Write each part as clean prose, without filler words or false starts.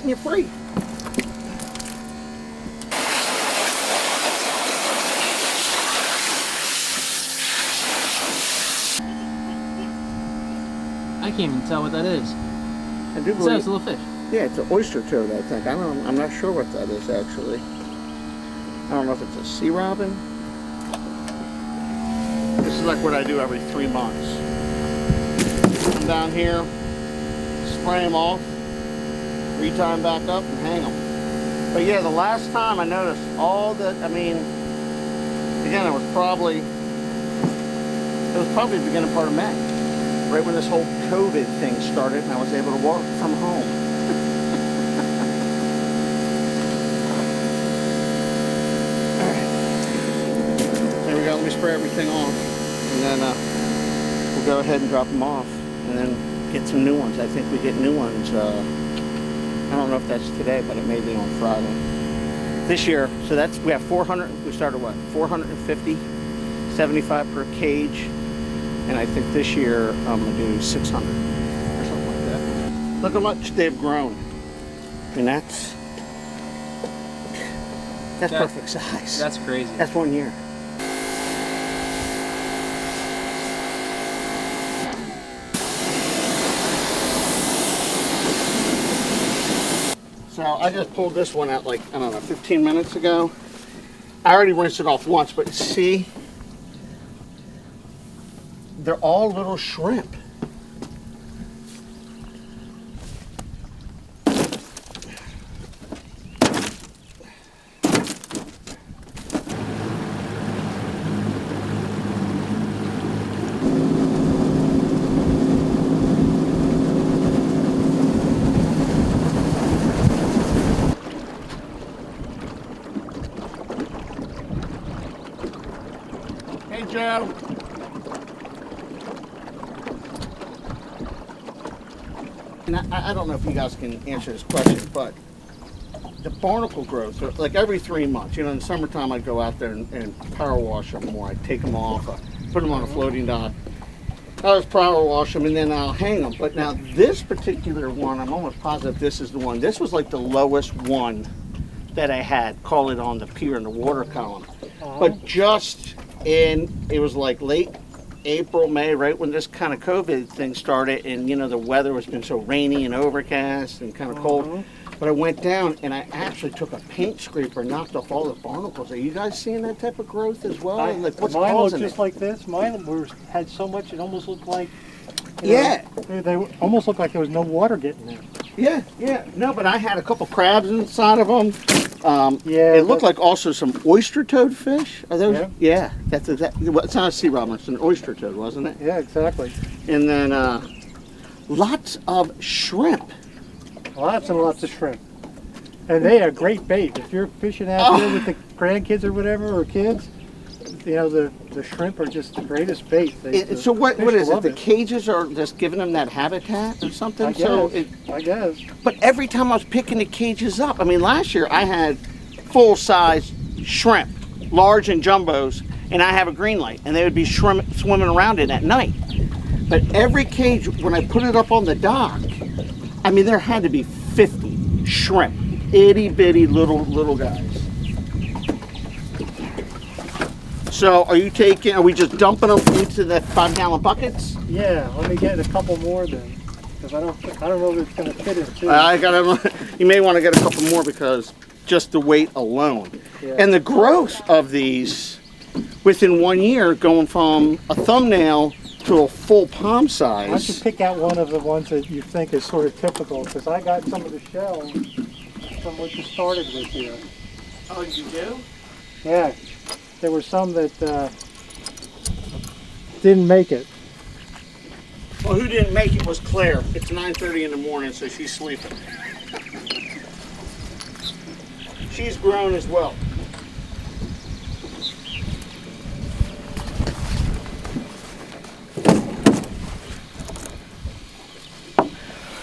setting you free. I can't even tell what that is. I do So believe it's a little fish. yeah, it's an oyster toad, I think. I'm not sure what that is actually. I don't know if it's a sea robin. This is like what I do every 3 months. Come down here, spray them off, retie them back up, and hang them. But yeah, the last time I noticed all that, I mean, again, it was probably the beginning part of May, right when this whole COVID thing started, and I was able to work from home. All right, there we go. Let me spray everything off, and then we'll go ahead and drop them off, and then get some new ones. I think we get new ones. I don't know if that's today, but it may be on Friday. This year, so that's, we have 400, we started what, 450, 75 per cage, and I think this year I'm gonna do 600 or something like that. Look how much they've grown. I mean, that's perfect size. That's crazy. That's 1 year. So I just pulled this one out like, I don't know, 15 minutes ago. I already rinsed it off once, but see, they're all little shrimp. Hey, Joe. And I don't know if you guys can answer this question, but the barnacle growth, like every 3 months, you know, in the summertime I'd go out there and power wash them, or I'd take them off, put them on a floating dock. I just power wash them and then I'll hang them. But now this particular one, I'm almost positive this is the one. This was like the lowest one that I had, call it on the pier in the water column. But just it was like late April, May, right when this kind of COVID thing started, and you know the weather has been so rainy and overcast and kind of cold. But I went down and I actually took a paint scraper, knocked off all the barnacles. Are you guys seeing that type of growth as well? Like, what's mine causing looked just it? like this. Mine had so much it almost looked like. Yeah. They almost looked like there was no water getting there. Yeah. No, but I had a couple crabs inside of them. Yeah. It looked like also some oyster toad fish. Are those? Yeah. Yeah, that's exactly. Well, it's not a sea robin. It's an oyster toad, wasn't it? Yeah, exactly. And then lots of shrimp. Lots and lots of shrimp. And they are great bait. If you're fishing out there with the grandkids or whatever, or kids, you know, the shrimp are just the greatest bait. So what is it? love The cages are just giving them that habitat or something? I guess. I guess. But every time I was picking the cages up, I mean, last year I had full-size shrimp, large and jumbos, and I have a green light, and they would be swimming around it at night. But every cage, when I put it up on the dock, I mean, there had to be 50 shrimp, itty-bitty little guys. So are we just dumping them into the 5-gallon buckets? Yeah, let me get a couple more then, because I don't know if it's going to fit in too. You may want to get a couple more because just the weight alone. Yeah. And the growth of these within 1 year, going from a thumbnail to a full palm size. Why don't you pick out one of the ones that you think is sort of typical, because I got some of the shells from what you started with here. Oh, you do? Yeah, there were some that didn't make it. Well, who didn't make it was Claire. It's 9:30 in the morning, so she's sleeping. She's grown as well.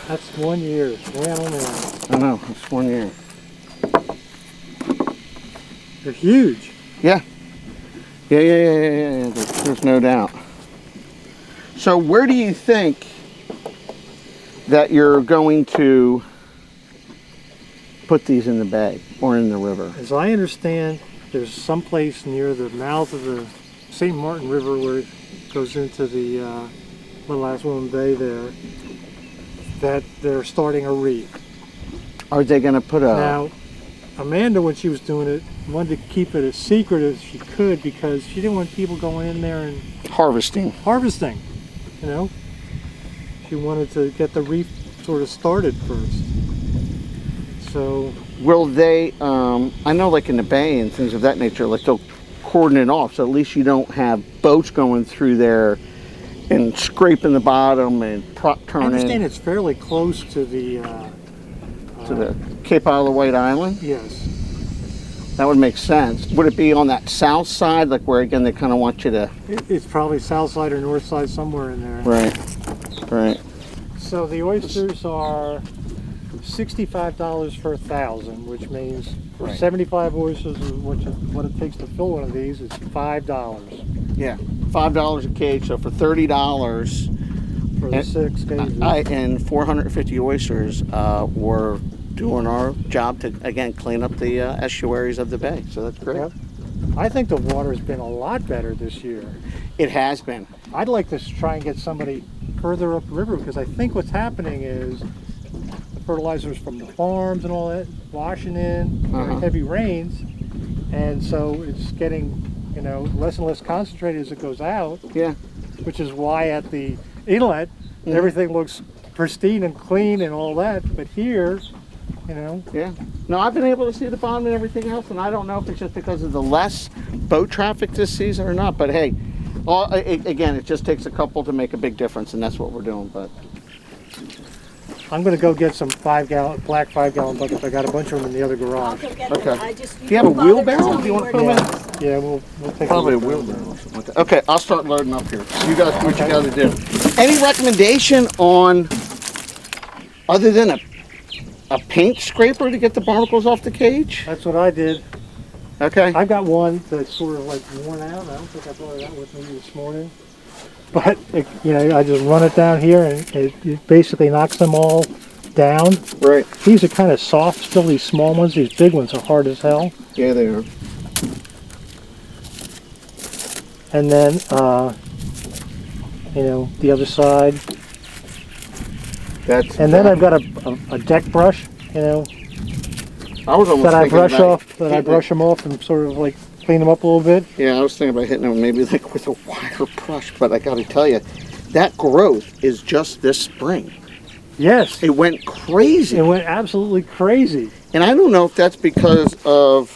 That's 1 year. Man, oh man. I know, it's 1 year. They're huge. Yeah. Yeah. There's no doubt. So where do you think that you're going to put these in the bay or in the river? As I understand, there's some place near the mouth of the St. Martin River where it goes into the Little Aswan Bay there, that they're starting a reef. Are they going to put a... Now, Amanda, when she was doing it, wanted to keep it as secret as she could because she didn't want people going in there and harvesting. harvesting, you know? She wanted to get the reef sort of started first. So, Will they, I know like in the bay and things of that nature, like they'll cordon it off so at least you don't have boats going through there and scraping the bottom and I turning understand it's fairly close to the, to the Cape Isle of White Island. yes. That would make sense. Would it be on that south side, like where again they kind of want you to... It's probably south side or north side, somewhere in there. Right, right. So the oysters are $65 for 1,000, which means for Right. 75 oysters, what it takes to fill one of these is $5 Yeah, $5 a cage. So for $30, for the And 6 cages. and 450 oysters, we're doing our job to again clean up the estuaries of the bay. So that's great. Yep. I think the water's been a lot better this year. It has been. I'd like to try and get somebody further upriver because I think what's happening is the fertilizers from the farms and all that washing in during heavy rains, and so it's getting, you know, less and less concentrated as it goes out, Yeah. which is why at the inlet everything looks pristine and clean and all that, but here, you know, Yeah. No, I've been able to see the bottom and everything else, and I don't know if it's just because of the less boat traffic this season or not. But hey, again, it just takes a couple to make a big difference, and that's what we're doing. But I'm going to go get some 5-gallon black 5-gallon buckets. I got a bunch of them in the other I'll garage. go get Okay. them. I just, Do you have a don't bother to wheelbarrow? tell Do me you wanna where put 'em it in? is. Yeah, we'll take probably a wheelbarrow or something like that. Okay, I'll start loading up here. You guys do what you got to do. Any recommendation on, other than a paint scraper to get the barnacles off the cage? That's what I did. Okay. I've got one that's sort of like worn out. I don't think I brought it out with me this morning. But, you know, I just run it down here and it basically knocks them all down. Right. These are kind of soft, still these small ones. These big ones are hard as hell. Yeah, they are. And then, you know, the other side. That's. And then I've got a deck brush, you know, I was almost that I thinking brush about off, that I hitting brush them off and sort of like clean them up a little bit. Yeah, I was thinking about hitting them maybe like with a wire brush, but I got to tell you, that growth is just this spring. Yes, It went crazy. it went absolutely crazy. And I don't know if that's because of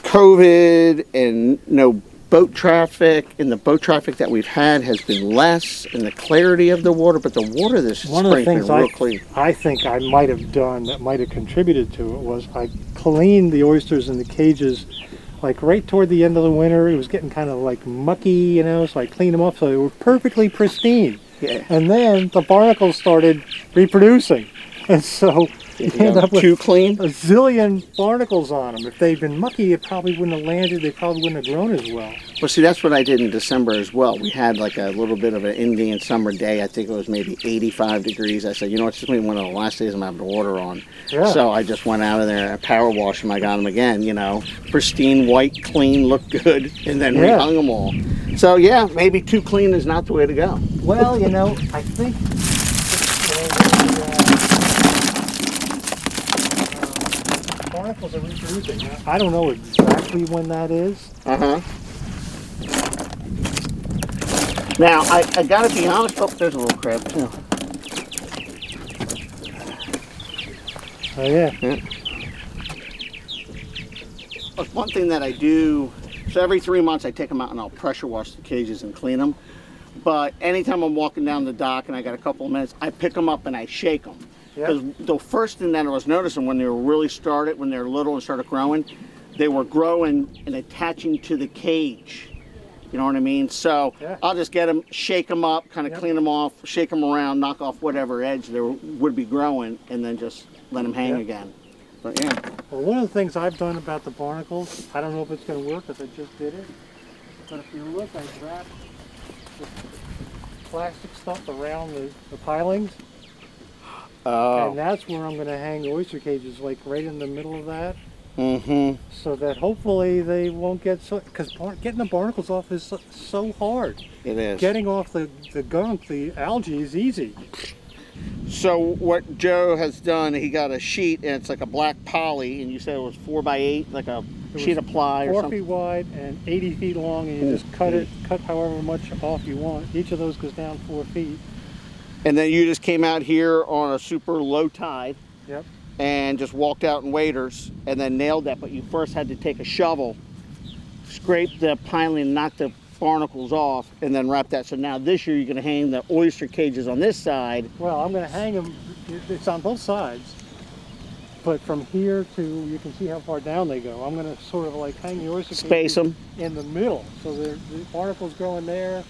COVID and no boat traffic, and the boat traffic that we've had has been less, and the clarity of the water, but the water this One of the spring's things been real clean. I think I might have done that might have contributed to it was I cleaned the oysters in the cages like right toward the end of the winter. It was getting kind of like mucky, you know, so I cleaned them up so they were perfectly pristine. Yeah. And then the barnacles started reproducing. And so you end up with Too clean? a zillion barnacles on them. If they'd been mucky, it probably wouldn't have landed. They probably wouldn't have grown as well. Well, see, that's what I did in December as well. We had like a little bit of an Indian summer day. I think it was maybe 85 degrees. I said, you know, it's just maybe one of the last days I'm having the water on. Yeah. So I just went out of there and power washed them. I got them again, you know, pristine, white, clean, looked good, and then Yeah. rehung them all. So yeah, maybe too clean is not the way to go. Well, you know, I think barnacles are reproducing. I don't know exactly when that is. Uh-huh. Now, I gotta be honest. Oh, there's a little crab too. Oh yeah. But one thing that I do, so every 3 months I take them out and I'll pressure wash the cages and clean them. But anytime I'm walking down the dock and I got a couple of minutes, I pick them up and I shake them. Yeah. Because the first thing that I was noticing when they were really started, when they were little and started growing, they were growing and attaching to the cage. You know what I mean? So Yeah. I'll just get them, shake them up, kind of Yep. clean them off, shake them around, knock off whatever edge there would be growing, and then just let them hang Yep. again. But yeah. Well, one of the things I've done about the barnacles, I don't know if it's going to work because I just did it, but if you look, I wrapped the plastic stuff around the pilings, Oh. And that's where I'm going to hang the oyster cages, like right in the middle of that, Mm-hmm. so that hopefully they won't get so, because getting the barnacles off is so hard. It is. Getting off the gunk, the algae, is easy. So what Joe has done, he got a sheet and it's like a black poly, and you said it was 4x8, like a sheet of ply or 4 something. feet wide and 80 feet long, and you just cut however much off you want. Each of those goes down 4 feet. And then you just came out here on a super low tide. Yep. And just walked out in waders and then nailed that, but you first had to take a shovel, scrape the piling, knock the barnacles off, and then wrap that. So now this year you're going to hang the oyster cages on this side. Well, I'm going to hang them, it's on both sides, but from here to, you can see how far down they go. I'm going to sort of like hang the oyster Space cages them. in the middle, so the barnacles go in there.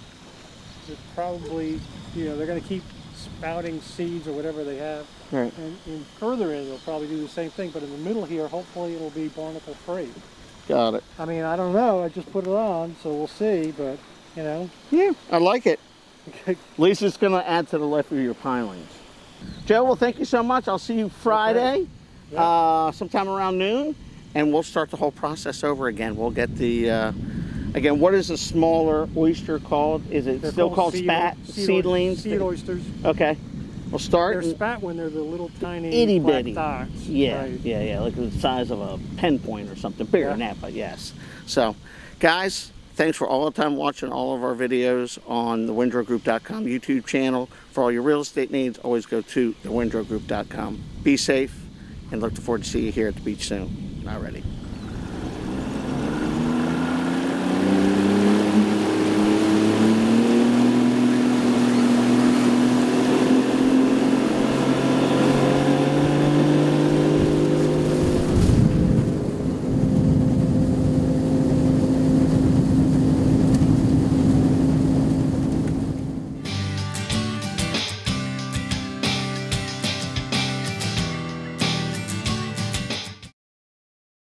It's probably, you know, they're going to keep spouting seeds or whatever they have. Right. And further in, they'll probably do the same thing, but in the middle here, hopefully it'll be barnacle free. Got it. I mean, I don't know, I just put it on, so we'll see, but, you know. Yeah, I like it. At least it's going to add to the life of your pilings. Joe, well, thank you so much. I'll see you Friday, sometime around noon, and we'll start the whole process over again. We'll get the, again, what is a smaller oyster called? Is it They're still called spat? Seedlings? Seed oysters. Okay. We'll start. They're spat when they're the little tiny Itty black bitty. dots. Yeah, Right. yeah, like the size of a pen point or something. Bigger than that, but yes. So, guys, thanks for all the time watching all of our videos on the WindrowGroup.com YouTube channel. For all your real estate needs, always go to thewindrowgroup.com. Be safe, and look forward to see you here at the beach soon. Alrighty.